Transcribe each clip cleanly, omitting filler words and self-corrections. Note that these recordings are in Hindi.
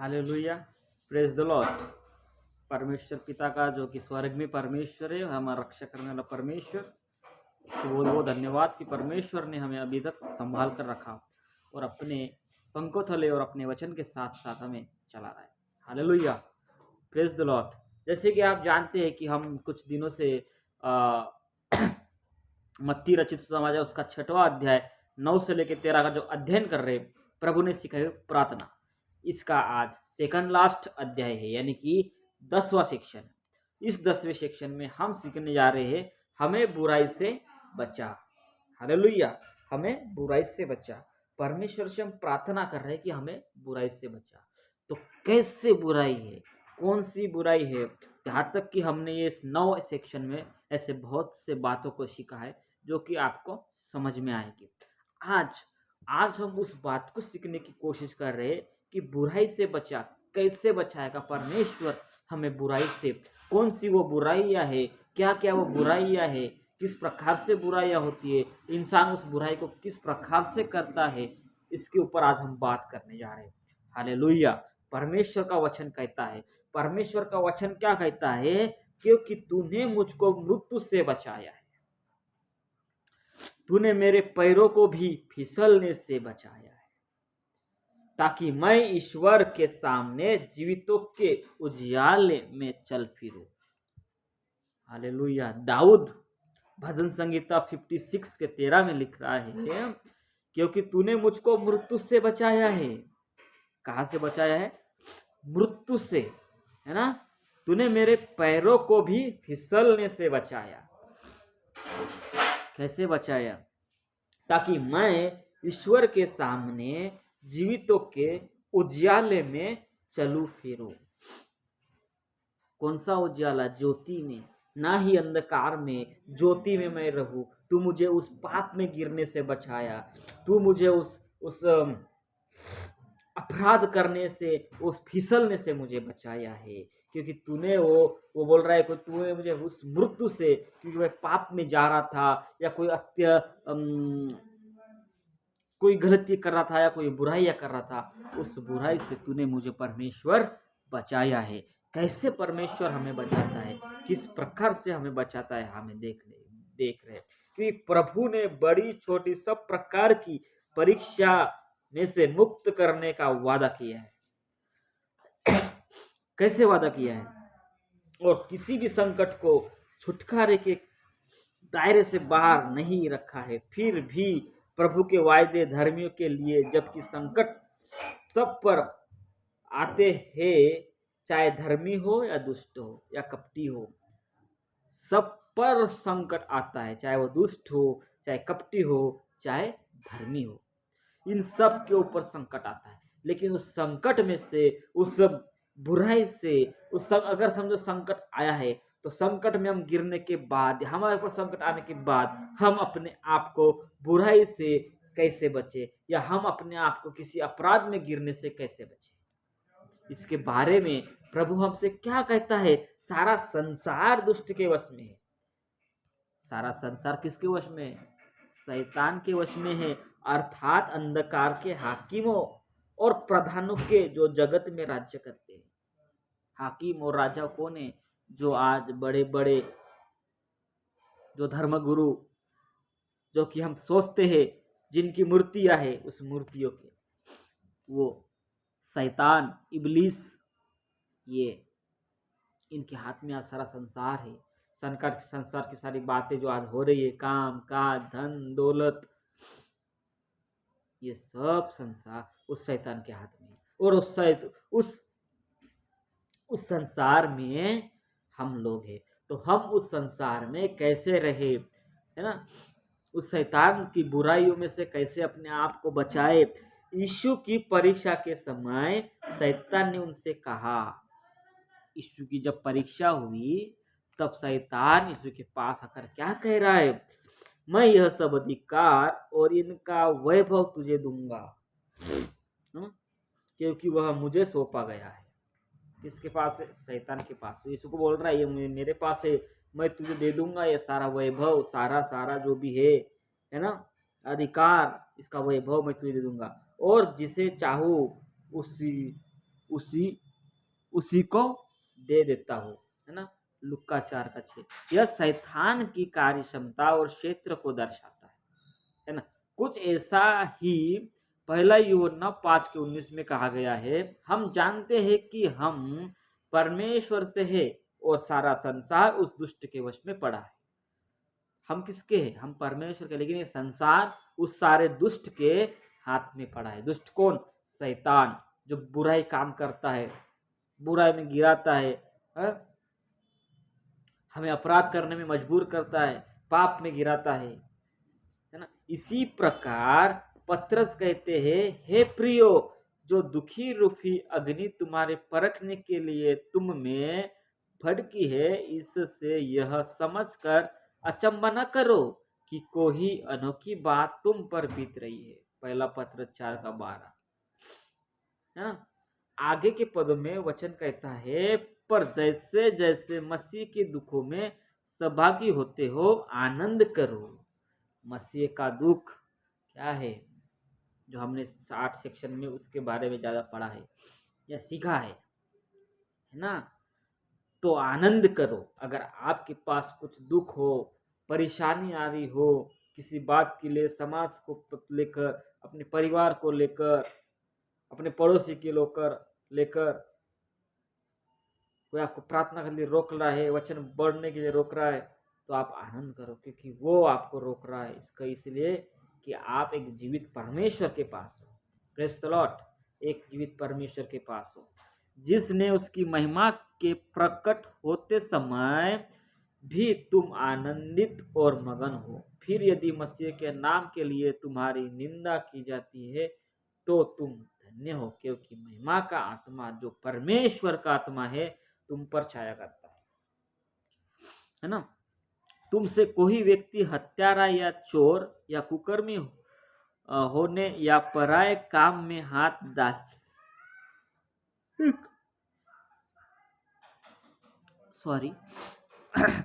Hallelujah, praise the Lord. परमेश्वर पिता का जो कि स्वर्ग में परमेश्वर है, हमारा रक्षा करने वाला परमेश्वर, उसको बहुत बहुत धन्यवाद कि परमेश्वर ने हमें अभी तक संभाल कर रखा और अपने पंखों तले और अपने वचन के साथ साथ हमें चला रहा है। Hallelujah, praise the Lord. जैसे कि आप जानते हैं कि हम कुछ दिनों से मत्ती रचित सुसमाचार उसका 6वां अध्याय 9 से लेकर 13 का जो अध्ययन कर रहे, प्रभु ने सिखाई प्रार्थना, इसका आज सेकंड लास्ट अध्याय है, यानी कि 10वां सेक्शन। इस 10वें सेक्शन में हम सीखने जा रहे हैं हमें बुराई से बचा। हालेलुया, हमें बुराई से बचा। परमेश्वर से हम प्रार्थना कर रहे हैं कि हमें बुराई से बचा। तो कैसे बुराई है, कौन सी बुराई है, यहाँ तक कि हमने ये इस 9 सेक्शन में ऐसे बहुत से बातों को सीखा है जो कि आपको समझ में आएगी। आज हम उस बात को सीखने की कोशिश कर रहे हैं कि बुराई से बचा, कैसे बचाएगा परमेश्वर हमें बुराई से। कौन सी वो बुराइयां है, क्या क्या वो बुराइयां है, किस प्रकार से बुराइयां होती है, इंसान उस बुराई को किस प्रकार से करता है, इसके ऊपर आज हम बात करने जा रहे हैं। हालेलुया, परमेश्वर का वचन कहता है, परमेश्वर का वचन क्या कहता है, क्योंकि तूने मुझको मृत्यु से बचाया है, तूने मेरे पैरों को भी फिसलने से बचाया है, ताकि मैं ईश्वर के सामने जीवितों के उजियाले में चल फिरूं। हालेलुया। दाऊद भजन संगीता 56 के 13 में लिख रहा है, क्योंकि तूने मुझको मृत्यु से बचाया है। कहां से बचाया है? मृत्यु से, है ना। तूने मेरे पैरों को भी फिसलने से बचाया। कैसे बचाया? ताकि मैं ईश्वर के सामने जीवितों के उजियाले में चलूं फिरूं। कौन सा उजियाला? ज्योति में, ना ही अंधकार में, ज्योति में मैं रहूं। तू मुझे उस पाप में गिरने से बचाया, तू मुझे उस अपराध करने से, उस फिसलने से मुझे बचाया है, क्योंकि तूने वो बोल रहा है कि तूने मुझे उस मृत्यु से, क्योंकि मैं पाप में जा रहा था या कोई गलती कर रहा था या कोई बुराइयां कर रहा था, उस बुराई से तूने मुझे परमेश्वर बचाया है। कैसे परमेश्वर हमें बचाता है, किस प्रकार से हमें बचाता है, हमें देख रहे कि प्रभु ने बड़ी छोटी सब प्रकार की परीक्षा में से मुक्त करने का वादा किया है। कैसे वादा किया है? और किसी भी संकट को छुटकारे के दायरे से बाहर नहीं रखा है। फिर भी प्रभु के वायदे धर्मियों के लिए, जबकि संकट सब पर आते हैं, चाहे धर्मी हो या दुष्ट हो या कपटी हो, सब पर संकट आता है, चाहे वो दुष्ट हो, चाहे कपटी हो, चाहे धर्मी हो, इन सब के ऊपर संकट आता है। लेकिन उस संकट में से, उस बुराई से, अगर समझो संकट आया है, तो संकट में हम गिरने के बाद, हमारे ऊपर संकट आने के बाद, हम अपने आप को बुराई से कैसे बचे, या हम अपने आप को किसी अपराध में गिरने से कैसे बचे, इसके बारे में प्रभु हमसे क्या कहता है। सारा संसार दुष्ट के वश में है। सारा संसार किसके वश में है? शैतान के वश में है, अर्थात अंधकार के हाकिमों और प्रधानों के, जो जगत में राज्य करते हैं। हाकिम और राजा कौन है? जो आज बड़े बड़े जो धर्मगुरु, जो कि हम सोचते हैं जिनकी मूर्तियां है, उस मूर्तियों के, वो शैतान, इब्लीस, ये इनके हाथ में आज सारा संसार है। संसार की सारी बातें जो आज हो रही है, काम काज, धन दौलत, ये सब संसार उस शैतान के हाथ में है। और उस संसार में हम लोग हैं। तो हम उस संसार में कैसे रहे, है ना, उस शैतान की बुराइयों में से कैसे अपने आप को बचाए। यीशु की परीक्षा के समय शैतान ने उनसे कहा, यीशु की जब परीक्षा हुई तब शैतान यीशु के पास आकर क्या कह रहा है? मैं यह सब अधिकार और इनका वैभव तुझे दूंगा, क्योंकि वह मुझे सौंपा गया है। किसके पास है? शैतान के पास। यीशु को बोल रहा है, ये मेरे पास है, मैं तुझे दे दूंगा ये सारा वैभव, सारा जो भी है ना, अधिकार, इसका वैभव मैं तुझे दे दूंगा, और जिसे चाहूँ उसी उसी को दे देता हूँ, है ना। लुक्का 4:6। यह शैतान की कार्य क्षमता और क्षेत्र को दर्शाता है ना। कुछ ऐसा ही पहला यूहन्ना 5:19 में कहा गया है, हम जानते हैं कि हम परमेश्वर से है और सारा संसार उस दुष्ट के वश में पड़ा है। हम किसके हैं? हम परमेश्वर के, लेकिन ये संसार उस सारे दुष्ट के हाथ में पड़ा है। दुष्ट कौन? शैतान, जो बुराई काम करता है, बुराई में गिराता है, हमें अपराध करने में मजबूर करता है, पाप में गिराता है ना। इसी प्रकार पतरस कहते हैं, हे प्रियो, जो दुखी रूपी अग्नि तुम्हारे परखने के लिए तुम में भड़की है, इससे यह समझकर अचंभा न करो कि कोई अनोखी बात तुम पर बीत रही है। पहला पतरस 4:12, है ना। आगे के पदों में वचन कहता है, पर जैसे जैसे मसीह के दुखों में सहभागी होते हो आनंद करो। मसीह का दुख क्या है, जो हमने 60 सेक्शन में उसके बारे में ज़्यादा पढ़ा है या सीखा है ना। तो आनंद करो। अगर आपके पास कुछ दुख हो, परेशानी आ रही हो, किसी बात के लिए, समाज को लेकर, अपने परिवार को लेकर, अपने पड़ोसी के लेकर, कोई आपको प्रार्थना के लिए रोक रहा है, वचन बढ़ने के लिए रोक रहा है, तो आप आनंद करो, क्योंकि वो आपको रोक रहा है इसका इसलिए कि आप एक जीवित परमेश्वर के पास हो। Praise the Lord. एक जीवित परमेश्वर के पास हो, जिसने उसकी महिमा के प्रकट होते समय भी तुम आनंदित और मगन हो। फिर यदि मसीह के नाम के लिए तुम्हारी निंदा की जाती है तो तुम धन्य हो, क्योंकि महिमा का आत्मा, जो परमेश्वर का आत्मा है, तुम पर छाया करता है ना। तुमसे कोई व्यक्ति हत्यारा या चोर या कुकर्मी होने या पराये काम में हाथ डाल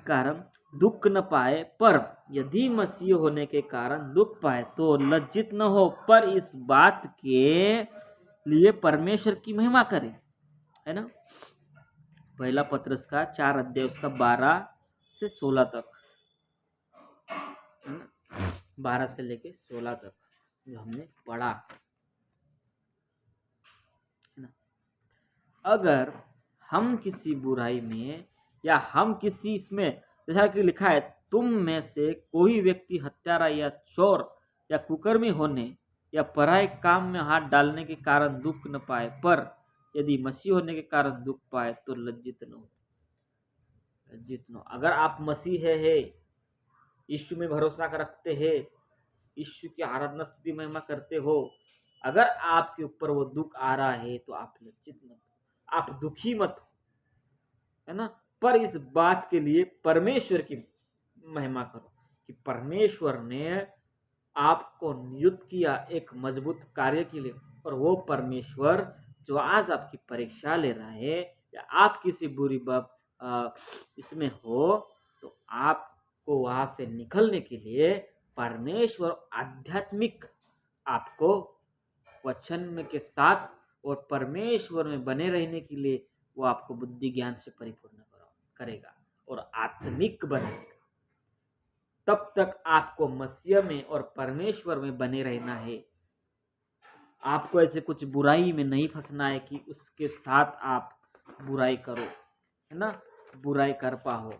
कारण दुख न पाए, पर यदि मसीह होने के कारण दुख पाए तो लज्जित न हो, पर इस बात के लिए परमेश्वर की महिमा करे, है ना। पहला पतरस का 4 उसका 12 से 16 तक, 12 से लेके 16 तक जो हमने पढ़ा, है ना। अगर हम किसी बुराई में या हम किसी इसमें, जैसा कि लिखा है, तुम में से कोई व्यक्ति हत्यारा या चोर या कुकर्मी होने या पराये काम में हाथ डालने के कारण दुख न पाए, पर यदि मसीह होने के कारण दुख पाए तो लज्जित न हो। लज्जित न हो। अगर आप मसीह है, यीशु में भरोसा रखते हैं, यीशु की आराधना स्तुति महिमा करते हो, अगर आपके ऊपर वो दुख आ रहा है तो आप लज्जित मत हो, आप दुखी मत हो, है ना। पर इस बात के लिए परमेश्वर की महिमा करो कि परमेश्वर ने आपको नियुक्त किया एक मजबूत कार्य के लिए, और वो परमेश्वर जो आज आपकी परीक्षा ले रहा है या आप किसी बुरी इसमें हो, तो आपको वहां से निकलने के लिए परमेश्वर आध्यात्मिक आपको वचन में के साथ और परमेश्वर में बने रहने के लिए वो आपको बुद्धि ज्ञान से परिपूर्ण करेगा और आत्मिक बनाएगा। तब तक आपको मसीह में और परमेश्वर में बने रहना है। आपको ऐसे कुछ बुराई में नहीं फंसना है कि उसके साथ आप बुराई करो, है ना, बुराई कर पाओ।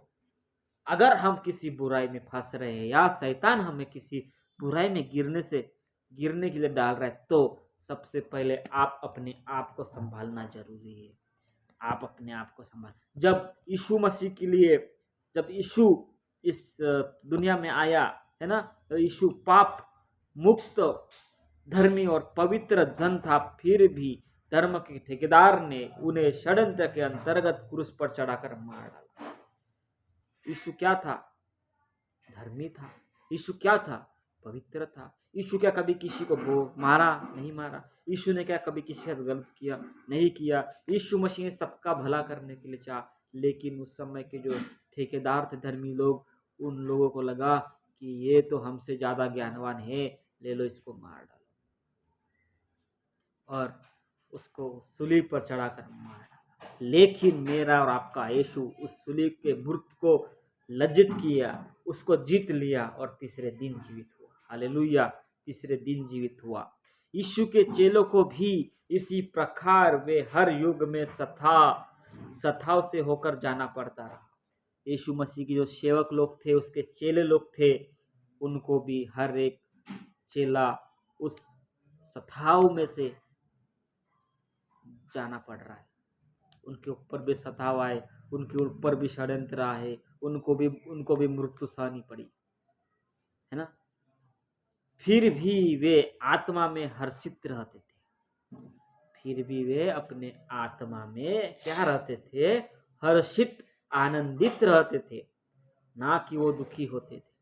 अगर हम किसी बुराई में फंस रहे हैं या शैतान हमें किसी बुराई में गिरने के लिए डाल रहा है, तो सबसे पहले आप अपने आप को संभालना जरूरी है। आप अपने आप को संभाल। जब यीशु मसीह के लिए, जब यीशु इस दुनिया में आया, है ना, तो यीशु पाप मुक्त, धर्मी और पवित्र जन था, फिर भी धर्म के ठेकेदार ने उन्हें षड्यंत्र के अंतर्गत क्रूस पर चढ़ाकर मार डाला। यीशु क्या था? धर्मी था। यीशु क्या था? पवित्र था। यीशु क्या कभी किसी को मारा? नहीं मारा। यीशु ने क्या कभी किसी के साथ गलत किया? नहीं किया। यीशु मसीह ने सबका भला करने के लिए चाहा, लेकिन उस समय के जो ठेकेदार थे, धर्मी लोग, उन लोगों को लगा कि ये तो हमसे ज़्यादा ज्ञानवान है, ले लो इसको मार डालो। और उसको सूली पर चढ़ाकर मार डाला। लेकिन मेरा और आपका यीशु उस सूली के मृत्यु को लज्जित किया, उसको जीत लिया और तीसरे दिन जीवित हुआ। हालेलुया, तीसरे दिन जीवित हुआ। यीशु के चेलों को भी इसी प्रकार वे हर युग में सताव से होकर जाना पड़ता रहा। यीशु मसीह के जो सेवक लोग थे, उसके चेले लोग थे, उनको भी हर एक चेला उस सताव में से जाना पड़ रहा है। उनके ऊपर भी सताव आए, उनके ऊपर भी षड्यंत्र आए, उनको भी मृत्यु सहनी पड़ी, है ना। फिर भी वे आत्मा में हर्षित रहते थे। फिर भी वे अपने आत्मा में क्या रहते थे? हर्षित, आनंदित रहते थे, ना कि वो दुखी होते थे।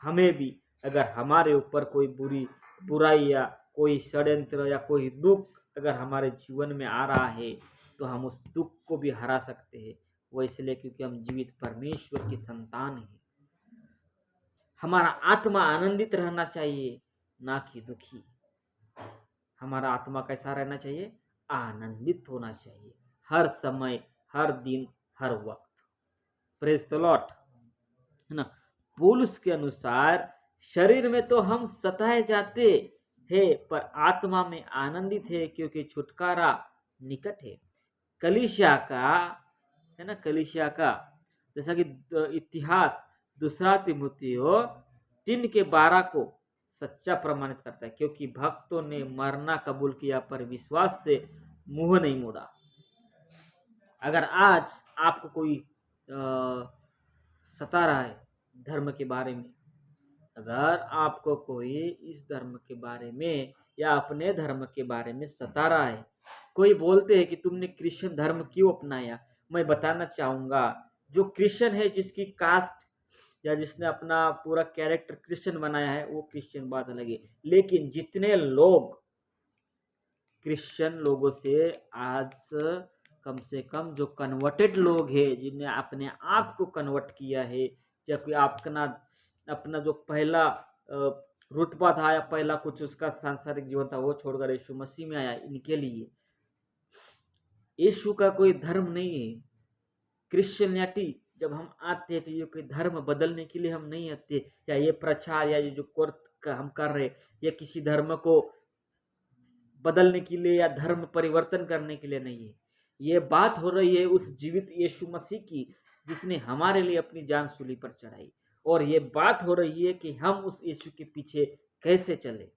हमें भी अगर हमारे ऊपर कोई बुराई या कोई षड्यंत्र या कोई दुख अगर हमारे जीवन में आ रहा है, तो हम उस दुख को भी हरा सकते हैं। वो इसलिए क्योंकि हम जीवित परमेश्वर की संतान हैं। हमारा आत्मा आनंदित रहना चाहिए, ना कि दुखी। हमारा आत्मा कैसा रहना चाहिए? आनंदित होना चाहिए, हर समय, हर दिन, हर वक्त। प्रेज द लॉर्ड, है ना। पौलुस के अनुसार शरीर में तो हम सताए जाते हैं, पर आत्मा में आनंदित है, क्योंकि छुटकारा निकट है। कलीसिया का, है ना, कलीसिया का जैसा कि इतिहास 2 तिमुथियुस 3:12 को सच्चा प्रमाणित करता है, क्योंकि भक्तों ने मरना कबूल किया पर विश्वास से मुंह नहीं मोड़ा। अगर आज आपको कोई सता रहा है धर्म के बारे में, अगर आपको कोई इस धर्म के बारे में या अपने धर्म के बारे में सता रहा है, कोई बोलते हैं कि तुमने क्रिश्चियन धर्म क्यों अपनाया, मैं बताना चाहूँगा, जो क्रिश्चियन है, जिसकी कास्ट या जिसने अपना पूरा कैरेक्टर क्रिश्चियन बनाया है, वो क्रिश्चियन बात अलग है। लेकिन जितने लोग क्रिश्चियन लोगों से आज कम से कम जो कन्वर्टेड लोग हैं, जिन्हें अपने आप को कन्वर्ट किया है, या कोई अपना जो पहला रुतबा था या पहला कुछ उसका सांसारिक जीवन था, वो छोड़कर यीशु मसीह में आया, इनके लिए यीशु का कोई धर्म नहीं है। क्रिश्चियनिटी जब हम आते हैं तो ये कोई धर्म बदलने के लिए हम नहीं आते, या ये प्रचार या ये जो कोर्स हम कर रहे, ये किसी धर्म को बदलने के लिए या धर्म परिवर्तन करने के लिए नहीं है। ये बात हो रही है उस जीवित यीशु मसीह की, जिसने हमारे लिए अपनी जान सूली पर चढ़ाई। और ये बात हो रही है कि हम उस यीशु के पीछे कैसे चले।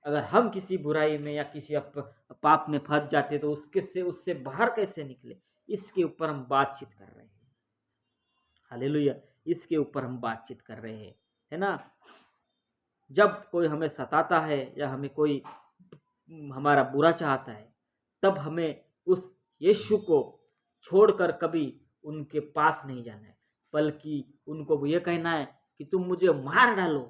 अगर हम किसी बुराई में या किसी पाप में फंस जाते तो उससे बाहर कैसे निकले, इसके ऊपर हम बातचीत कर रहे हैं। हालेलुया, इसके ऊपर हम बातचीत कर रहे हैं, है ना। जब कोई हमें सताता है या हमें कोई हमारा बुरा चाहता है, तब हमें उस यीशु को छोड़कर कभी उनके पास नहीं जाना है, बल्कि उनको ये कहना है कि तुम मुझे मार डालो।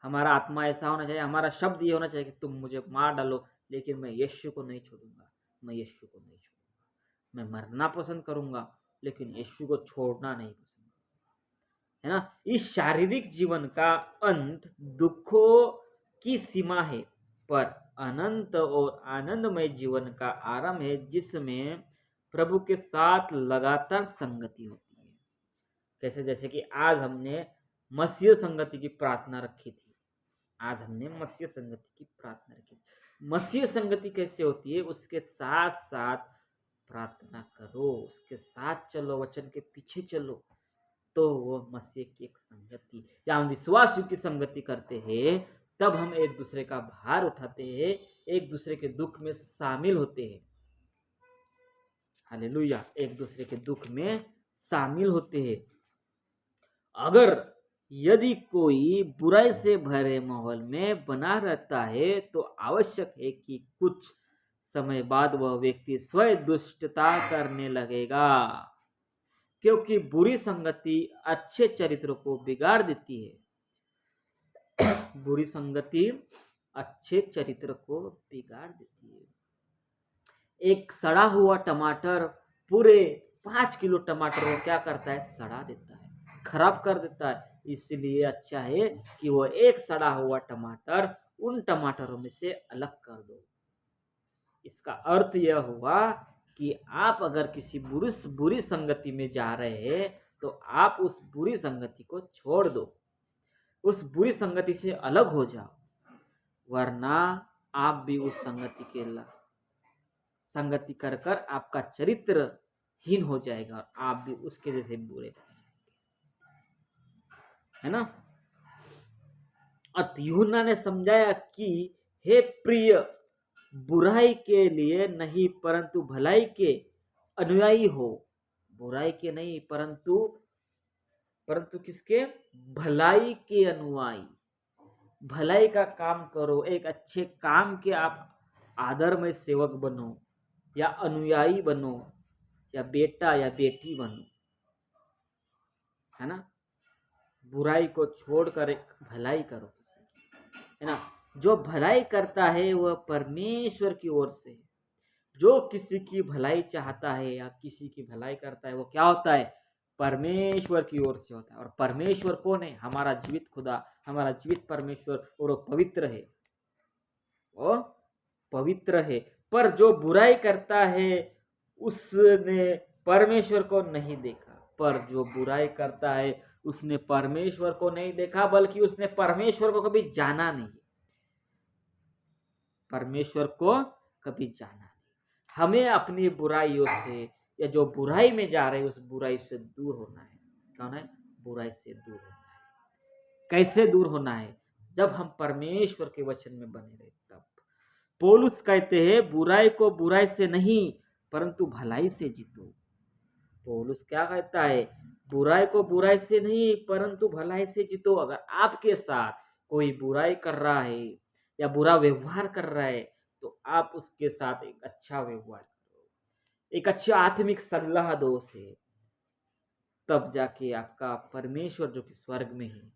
हमारा आत्मा ऐसा होना चाहिए, हमारा शब्द ये होना चाहिए कि तुम मुझे मार डालो, लेकिन मैं यीशु को नहीं छोड़ूंगा, मैं यीशु को नहीं छोड़ूंगा। मैं मरना पसंद करूंगा, लेकिन यीशु को छोड़ना नहीं पसंद, है ना। इस शारीरिक जीवन का अंत दुखों की सीमा है, पर अनंत और आनंदमय जीवन का आरंभ है, जिसमें प्रभु के साथ लगातार संगति होती है। कैसे? जैसे कि आज हमने मसीह संगति की प्रार्थना रखी थी। आज हमने मसीह संगति की प्रार्थना रखी। मसीह संगति कैसे होती है? उसके साथ साथ प्रार्थना करो, उसके साथ चलो, वचन के पीछे चलो, तो वो मसीह की एक संगति, या हम विश्वास की संगति करते हैं, तब हम एक दूसरे का भार उठाते हैं, एक दूसरे के दुख में शामिल होते हैं। हालेलुया, एक दूसरे के दुख में शामिल होते हैं। अगर यदि कोई बुराई से भरे माहौल में बना रहता है, तो आवश्यक है कि कुछ समय बाद वह व्यक्ति स्वयं दुष्टता करने लगेगा, क्योंकि बुरी संगति अच्छे चरित्र को बिगाड़ देती है। बुरी संगति अच्छे चरित्र को बिगाड़ देती है। एक सड़ा हुआ टमाटर पूरे 5 किलो टमाटर को क्या करता है? सड़ा देता है, खराब कर देता है। इसलिए अच्छा है कि वो एक सड़ा हुआ टमाटर उन टमाटरों में से अलग कर दो। इसका अर्थ यह हुआ कि आप अगर किसी बुरी संगति में जा रहे हैं तो आप उस बुरी संगति को छोड़ दो, उस बुरी संगति से अलग हो जाओ, वरना आप भी उस संगति कर कर आपका चरित्र हीन हो जाएगा और आप भी उसके जैसे बुरे बन जाएंगे, है ना। अत यूहन्ना ने समझाया कि हे प्रिय, बुराई के लिए नहीं परंतु भलाई के अनुयायी हो। बुराई के नहीं परंतु किसके? भलाई के अनुयायी। भलाई का काम करो, एक अच्छे काम के आप आदरमय सेवक बनो या अनुयायी बनो या बेटा या बेटी बनो, है ना। बुराई को छोड़कर एक भलाई करो, है ना। जो भलाई करता है वह परमेश्वर की ओर से, जो किसी की भलाई चाहता है या किसी की भलाई करता है वो क्या होता है? परमेश्वर की ओर से होता है। और परमेश्वर कौन है? हमारा जीवित खुदा, हमारा जीवित परमेश्वर, और वो पवित्र है, वो पवित्र है। पर जो बुराई करता है उसने परमेश्वर को नहीं देखा। पर जो बुराई करता है उसने परमेश्वर को नहीं देखा, बल्कि उसने परमेश्वर को कभी जाना नहीं, परमेश्वर को कभी जाना नहीं। हमें अपनी बुराइयों से या जो बुराई में जा रहे हैं उस बुराई से दूर होना है। क्या होना है? बुराई से दूर होना है। कैसे दूर होना है? जब हम परमेश्वर के वचन में बने रहे तब। पौलुस कहते हैं बुराई को बुराई से नहीं परंतु भलाई से जीतो। पौलुस क्या कहता है? बुराई को बुराई से नहीं परंतु भलाई से जीतो। अगर आपके साथ कोई बुराई कर रहा है या बुरा व्यवहार कर रहा है तो आप उसके साथ एक अच्छा व्यवहार करो, एक अच्छी आत्मिक सलाह दो उसे, तब जाके आपका परमेश्वर जो कि स्वर्ग में है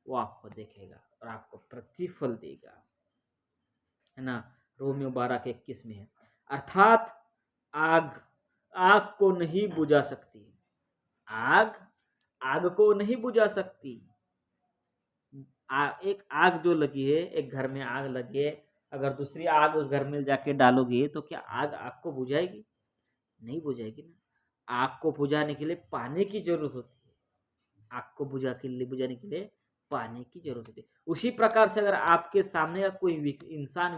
वो आपको देखेगा और आपको प्रतिफल देगा, है ना। रोमियो 12:21 में है, अर्थात आग को नहीं बुझा सकती, आग को नहीं बुझा सकती। एक आग जो लगी है, एक घर में आग लगी है, अगर दूसरी आग उस घर में जाके डालोगे तो क्या आग को बुझाएगी? नहीं बुझाएगी ना। आग को बुझाने के लिए पानी की जरूरत होती है, आग को बुझाने के लिए पानी की जरूरत होती है। उसी प्रकार से अगर आपके सामने कोई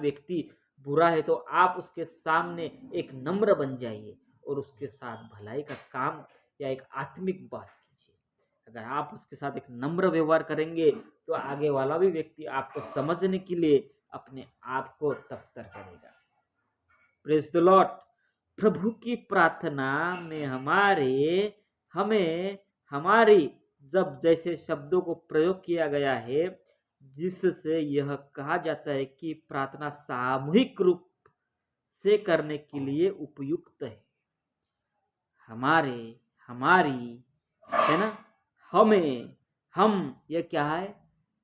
व्यक्ति बुरा है तो आप उसके सामने एक नम्र बन जाइए और उसके साथ भलाई का काम या एक आत्मिक बात कीजिए। अगर आप उसके साथ एक नम्र व्यवहार करेंगे तो आगे वाला भी व्यक्ति आपको समझने के लिए अपने आप को तत्पर करेगा। Praise the Lord. प्रभु की प्रार्थना में हमारी जब जैसे शब्दों को प्रयोग किया गया है जिससे यह कहा जाता है कि प्रार्थना सामूहिक रूप से करने के लिए उपयुक्त है। हमारी है ना, हम ये क्या है?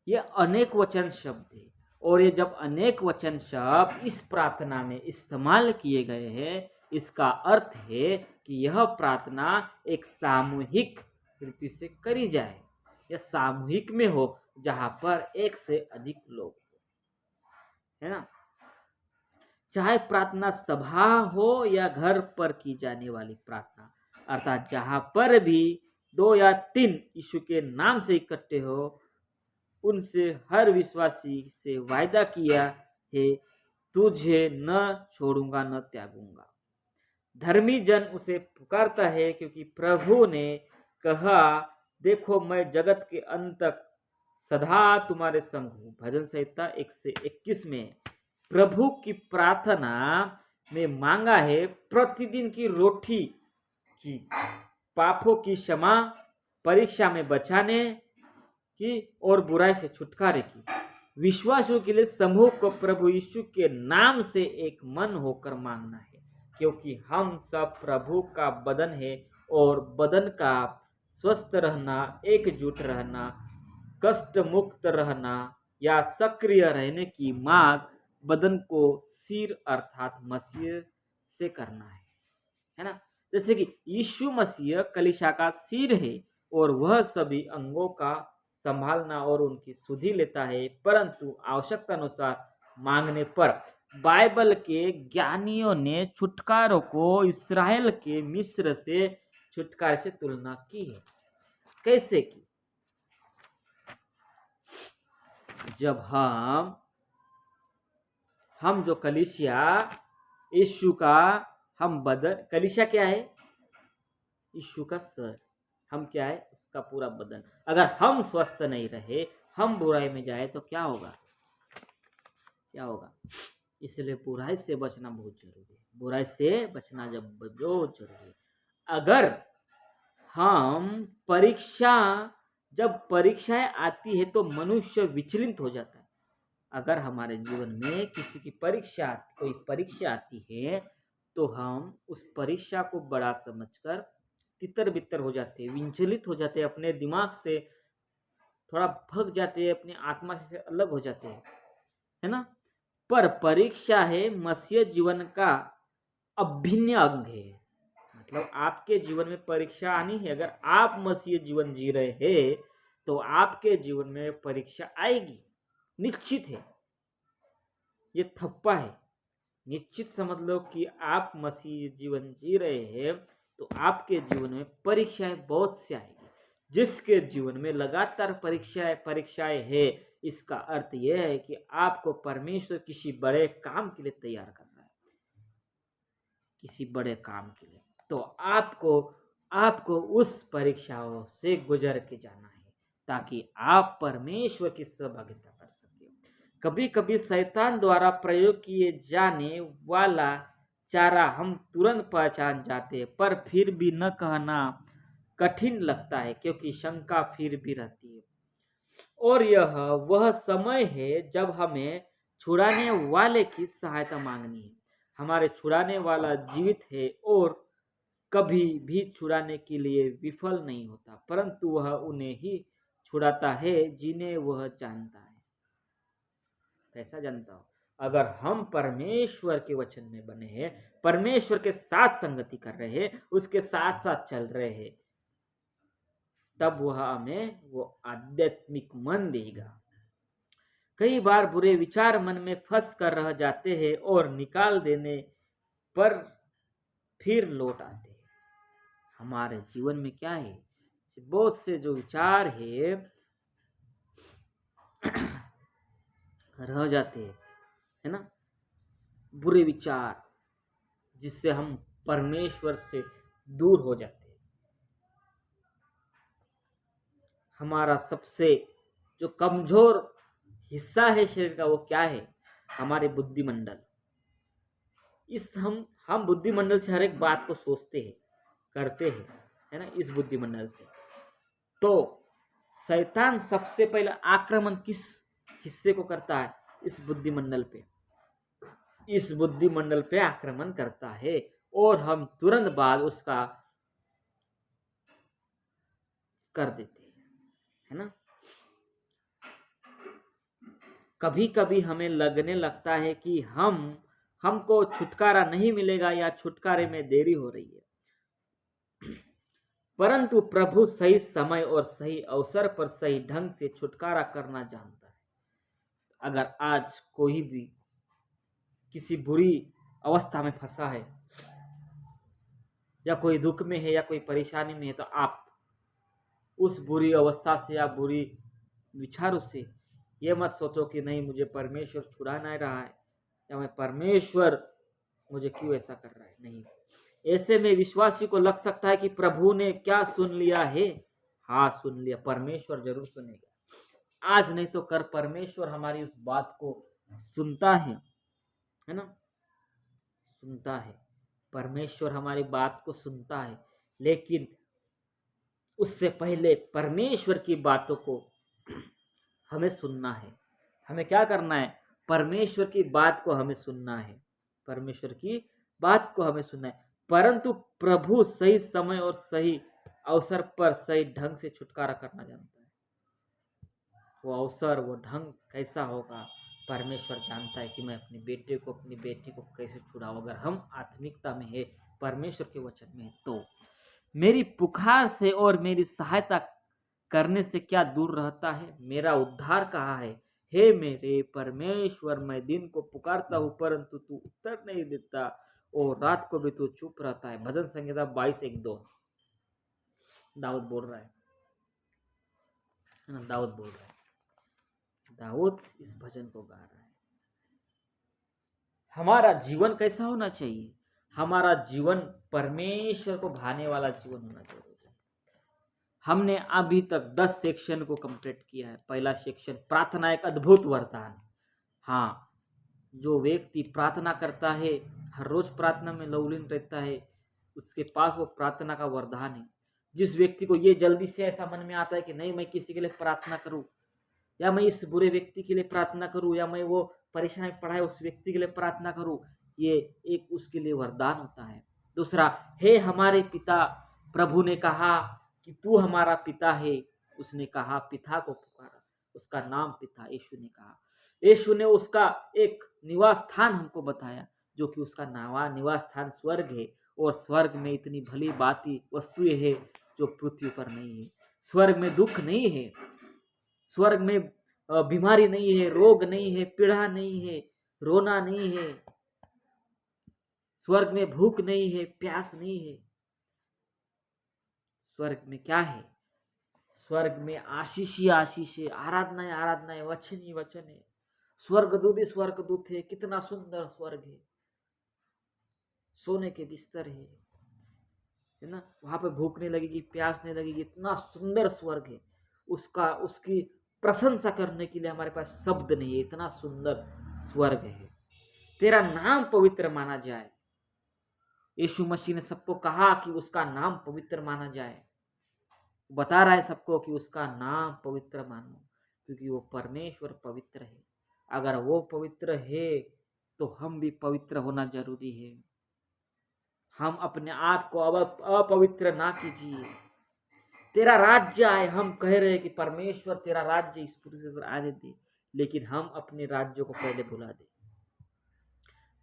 ये अनेक वचन शब्द है, और ये जब अनेक वचन शब्द इस प्रार्थना में इस्तेमाल किए गए हैं इसका अर्थ है कि यह प्रार्थना एक सामूहिक रीति से करी जाए या सामूहिक में हो जहां पर एक से अधिक लोग, है ना। चाहे प्रार्थना सभा हो या घर पर की जाने वाली प्रार्थना, अर्थात जहां पर भी 2 या 3 यीशु के नाम से इकट्ठे हो, उनसे हर विश्वासी से वायदा किया है, तुझे न छोड़ूंगा न त्यागूंगा। धर्मी जन उसे पुकारता है क्योंकि प्रभु ने कहा, देखो मैं जगत के अंत तक सदा तुम्हारे संग हूँ। भजन संहिता 121 में प्रभु की प्रार्थना में मांगा है प्रतिदिन की रोटी की, पापों की क्षमा, परीक्षा में बचाने की और बुराई से छुटकारे की। विश्वासियों के लिए समूह को प्रभु यीशु के नाम से एक मन होकर मांगना है, क्योंकि हम सब प्रभु का बदन है और बदन का स्वस्थ रहना, एकजुट रहना, कष्ट मुक्त रहना या सक्रिय रहने की मांग बदन को सिर अर्थात मसीह से करना है ना। जैसे कि यीशु मसीह कलीसिया का सिर है और वह सभी अंगों का संभालना और उनकी सुधि लेता है, परंतु आवश्यकता अनुसार मांगने पर बाइबल के ज्ञानियों ने छुटकारों को इस्राएल के मिस्र से छुटकारे से तुलना की है। कैसे की? जब हम जो कलीसिया यीशु का हम बदन, कलीसिया क्या है? यीशु का सर। हम क्या है? उसका पूरा बदन। अगर हम स्वस्थ नहीं रहे, हम बुराई में जाए तो क्या होगा? क्या होगा? इसलिए बुराई से बचना बहुत जरूरी है। बुराई से बचना जब बहुत जरूरी है। अगर हम जब परीक्षाएं आती है तो मनुष्य विचलित हो जाता है। अगर हमारे जीवन में किसी की कोई परीक्षा आती है तो हम उस परीक्षा को बड़ा समझकर तितर बितर हो जाते हैं, विचलित हो जाते हैं, अपने दिमाग से थोड़ा भग जाते हैं, अपनी आत्मा से अलग हो जाते हैं, है ना। पर परीक्षा है मसीह जीवन का अभिन्न अंग है। मतलब आपके जीवन में परीक्षा आनी है। अगर आप मसीह जीवन जी रहे हैं तो आपके जीवन में परीक्षा आएगी, निश्चित है। ये थप्पा है। निश्चित समझ लो कि आप मसीह जीवन जी रहे हैं तो आपके जीवन में परीक्षाएं बहुत सी आएगी। जिसके जीवन में लगातार परीक्षाएं है, इसका अर्थ यह है कि आपको परमेश्वर किसी बड़े काम के लिए तैयार कर रहा है, किसी बड़े काम के लिए। तो आपको उस परीक्षाओं से गुजर के जाना है ताकि आप परमेश्वर की सहभागिता कर सके। कभी कभी शैतान द्वारा प्रयोग किए जाने वाला चारा हम तुरंत पहचान जाते हैं, पर फिर भी न कहना कठिन लगता है क्योंकि शंका फिर भी रहती है। और यह वह समय है जब हमें छुड़ाने वाले की सहायता मांगनी है। हमारे छुड़ाने वाला जीवित है और कभी भी छुड़ाने के लिए विफल नहीं होता, परंतु वह उन्हें ही छुड़ाता है जिन्हें वह जानता है। कैसा जानता हो? अगर हम परमेश्वर के वचन में बने हैं, परमेश्वर के साथ संगति कर रहे हैं, उसके साथ साथ चल रहे हैं, तब वह हमें वो आध्यात्मिक मन देगा। कई बार बुरे विचार मन में फंस कर रह जाते हैं और निकाल देने पर फिर लौट आते हैं। हमारे जीवन में क्या है? बहुत से जो विचार है रह जाते हैं, है ना, बुरे विचार, जिससे हम परमेश्वर से दूर हो जाते हैं। हमारा सबसे जो कमजोर हिस्सा है शरीर का, वो क्या है? हमारे बुद्धिमंडल। हम बुद्धिमंडल से हर एक बात को सोचते हैं, करते हैं, है ना, इस बुद्धिमंडल से। तो शैतान सबसे पहले आक्रमण किस हिस्से को करता है? इस बुद्धिमंडल पे। इस बुद्धिमंडल पे आक्रमण करता है और हम तुरंत बाद उसका कर देते हैं, है ना। कभी कभी हमें लगने लगता है कि हमको छुटकारा नहीं मिलेगा या छुटकारे में देरी हो रही है, परंतु प्रभु सही समय और सही अवसर पर सही ढंग से छुटकारा करना जानता है। अगर आज कोई भी किसी बुरी अवस्था में फंसा है या कोई दुख में है या कोई परेशानी में है, तो आप उस बुरी अवस्था से या बुरी विचारों से ये मत सोचो कि नहीं, मुझे परमेश्वर छुड़ा नहीं रहा है या मैं परमेश्वर मुझे क्यों ऐसा कर रहा है। नहीं, ऐसे में विश्वासी को लग सकता है कि प्रभु ने क्या सुन लिया है। हाँ, सुन लिया, परमेश्वर जरूर सुनेगा। आज नहीं तो कर परमेश्वर हमारी उस बात को सुनता है ना, सुनता है। परमेश्वर हमारी बात को सुनता है, लेकिन उससे पहले परमेश्वर की बातों को हमें सुनना है। हमें क्या करना है? परमेश्वर की बात को हमें सुनना है। परमेश्वर की बात को हमें सुनना है, परंतु प्रभु सही समय और सही अवसर पर सही ढंग से छुटकारा करना जानता है। वो अवसर, वो ढंग कैसा होगा, परमेश्वर जानता है कि मैं अपने बेटे को, अपनी बेटी को कैसे छुड़ाऊं। अगर हम आत्मिकता में है, परमेश्वर के वचन में है, तो मेरी पुकार से और मेरी सहायता करने से क्या दूर रहता है? मेरा उद्धार कहाँ है? हे मेरे परमेश्वर, मैं दिन को पुकारता हूँ परंतु तू उत्तर नहीं देता, और रात को भी तू चुप रहता है। भजन संहिता 22:1-2 दाऊद बोल रहा है ना, दाऊद बोल रहा है, दाऊद इस भजन को गा रहा है। हमारा जीवन कैसा होना चाहिए? हमारा जीवन परमेश्वर को भाने वाला जीवन होना चाहिए। हमने अभी तक 10 सेक्शन को कंप्लीट किया है। पहला सेक्शन, प्रार्थना एक अद्भुत वरदान। हाँ, जो व्यक्ति प्रार्थना करता है, हर रोज प्रार्थना में लवलीन रहता है, उसके पास वो प्रार्थना का वरदान है। जिस व्यक्ति को ये जल्दी से ऐसा मन में आता है कि नहीं, मैं किसी के लिए प्रार्थना करूं, या मैं इस बुरे व्यक्ति के लिए प्रार्थना करूं, या मैं वो परेशान में पड़ा है उस व्यक्ति के लिए प्रार्थना करूं, ये एक उसके लिए वरदान होता है। दूसरा, हे हमारे पिता, प्रभु ने कहा कि तू हमारा पिता है। उसने कहा, पिता को पुकारा, उसका नाम पिता यीशु ने कहा। यीशु ने उसका एक निवास स्थान हमको बताया, जो कि उसका निवास स्थान स्वर्ग है, और स्वर्ग में इतनी भली बाती वस्तुएं हैं जो पृथ्वी पर नहीं है। स्वर्ग में दुख नहीं है, स्वर्ग में बीमारी नहीं है, रोग नहीं है, पीड़ा नहीं है, रोना नहीं है, स्वर्ग में भूख नहीं है, प्यास नहीं है। स्वर्ग में क्या है? स्वर्ग में आशीष ही आशीष है, आराधना है, आराधना है, वचन ही वचन है। स्वर्गदूत ही स्वर्गदूत है। कितना सुंदर स्वर्ग है, सोने के बिस्तर है ना। वहां पे भूख नहीं लगेगी, प्यास नहीं लगेगी, इतना सुंदर स्वर्ग है। उसकी प्रशंसा करने के लिए हमारे पास शब्द नहीं है, इतना सुंदर स्वर्ग है। तेरा नाम पवित्र माना जाए। यीशु मसीह ने सबको कहा कि उसका नाम पवित्र माना जाए। बता रहा है सबको कि उसका नाम पवित्र मानो, क्योंकि वो परमेश्वर पवित्र है। अगर वो पवित्र है तो हम भी पवित्र होना जरूरी है। हम अपने आप को अपवित्र ना कीजिए। तेरा राज्य आए, हम कह रहे हैं कि परमेश्वर तेरा राज्य इस पृथ्वी पर आने दे, लेकिन हम अपने राज्य को पहले भुला दे।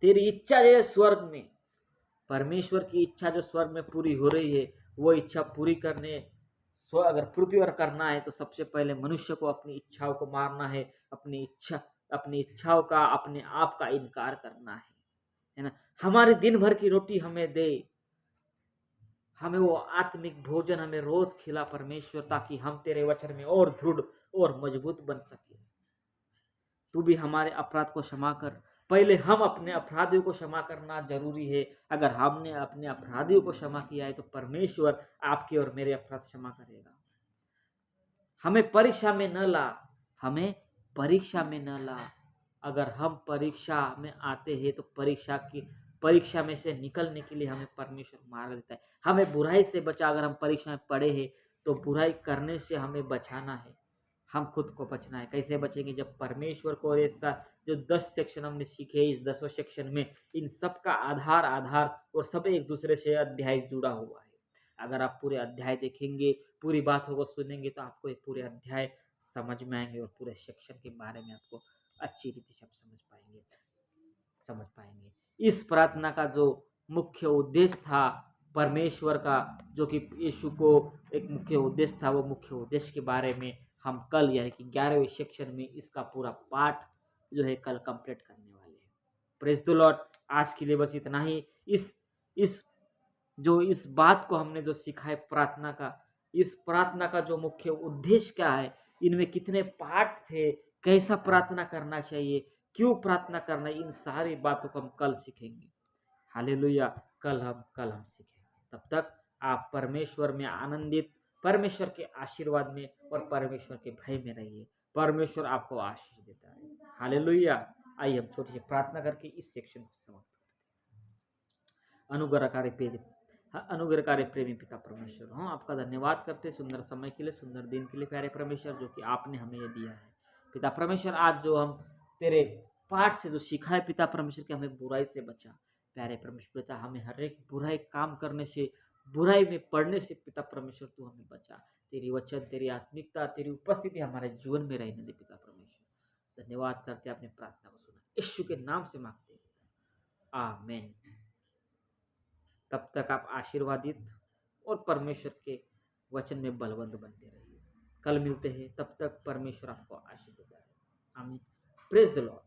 तेरी इच्छा है स्वर्ग में, परमेश्वर की इच्छा जो स्वर्ग में पूरी हो रही है, वो इच्छा पूरी करने अगर पृथ्वी पर करना है तो सबसे पहले मनुष्य को अपनी इच्छाओं को मारना है, अपनी इच्छाओं का, अपने आप का इनकार करना है ना। हमारे दिन भर की रोटी हमें दे, हमें वो आत्मिक भोजन हमें रोज खिला परमेश्वर, ताकि हम तेरे वचन में और दृढ़ और मजबूत बन सके। तू भी हमारे अपराध को क्षमा कर। पहले हम अपने अपराधियों को क्षमा करना जरूरी है। अगर हमने अपने अपराधियों को क्षमा किया है तो परमेश्वर आपके और मेरे अपराध क्षमा करेगा। हमें परीक्षा में न ला, हमें परीक्षा में न ला। अगर हम परीक्षा में आते हैं तो परीक्षा में से निकलने के लिए हमें परमेश्वर मार्ग देता है। हमें बुराई से बचा। अगर हम परीक्षा में पड़े हैं तो बुराई करने से हमें बचाना है, हम खुद को बचना है। कैसे बचेंगे? जब परमेश्वर को ऐसा जो 10 सेक्शन हमने सीखे, इस 10वें सेक्शन में इन सब का आधार और सब एक दूसरे से अध्याय जुड़ा हुआ है। अगर आप पूरे अध्याय देखेंगे, पूरी बातों को सुनेंगे, तो आपको ये पूरे अध्याय समझ में आएंगे और पूरे सेक्शन के बारे में आपको अच्छी रीति से आप समझ पाएंगे। इस प्रार्थना का जो मुख्य उद्देश्य था परमेश्वर का, जो कि यीशु को एक मुख्य उद्देश्य था, वो मुख्य उद्देश्य के बारे में हम कल यानी कि 11वें सेक्शन में इसका पूरा पाठ जो है कल कंप्लीट करने वाले हैं। Praise the Lord. आज के लिए बस इतना ही। इस बात को हमने जो सीखा है प्रार्थना का, इस प्रार्थना का जो मुख्य उद्देश्य क्या है, इनमें कितने पाठ थे, कैसा प्रार्थना करना चाहिए, क्यों प्रार्थना करना है, इन सारी बातों को हम कल सीखेंगे। हालेलुया। कल हम सीखेंगे। तब तक आप परमेश्वर में आनंदित, परमेश्वर के आशीर्वाद में और परमेश्वर के भय में रहिए। परमेश्वर आपको आशीष देता है। हालेलुया। आइए हम छोटी सी प्रार्थना करके इस सेक्शन को समाप्त करते हैं। अनुग्रहकारी प्रेमी पिता परमेश्वर, हम आपका धन्यवाद करते सुंदर समय के लिए, सुंदर दिन के लिए प्यारे परमेश्वर, जो कि आपने हमें ये दिया है। पिता परमेश्वर, आज जो हम तेरे पाठ से जो सीखा है पिता परमेश्वर, कि हमें बुराई से बचा। प्यारे परमेश्वर पिता, हमें हर एक बुराई काम करने से, बुराई में पड़ने से पिता परमेश्वर तू हमें बचा। तेरी वचन, तेरी आत्मिकता, तेरी उपस्थिति हमारे जीवन में रहने दे पिता परमेश्वर। धन्यवाद करते आपने प्रार्थना को सुना, यीशु के नाम से मांगते हैं, आमीन। तब तक आप आशीर्वादित और परमेश्वर के वचन में बलवंत बनते रहिए। कल मिलते हैं, तब तक परमेश्वर आपको आशीष देता है। आमीन। Praise the Lord.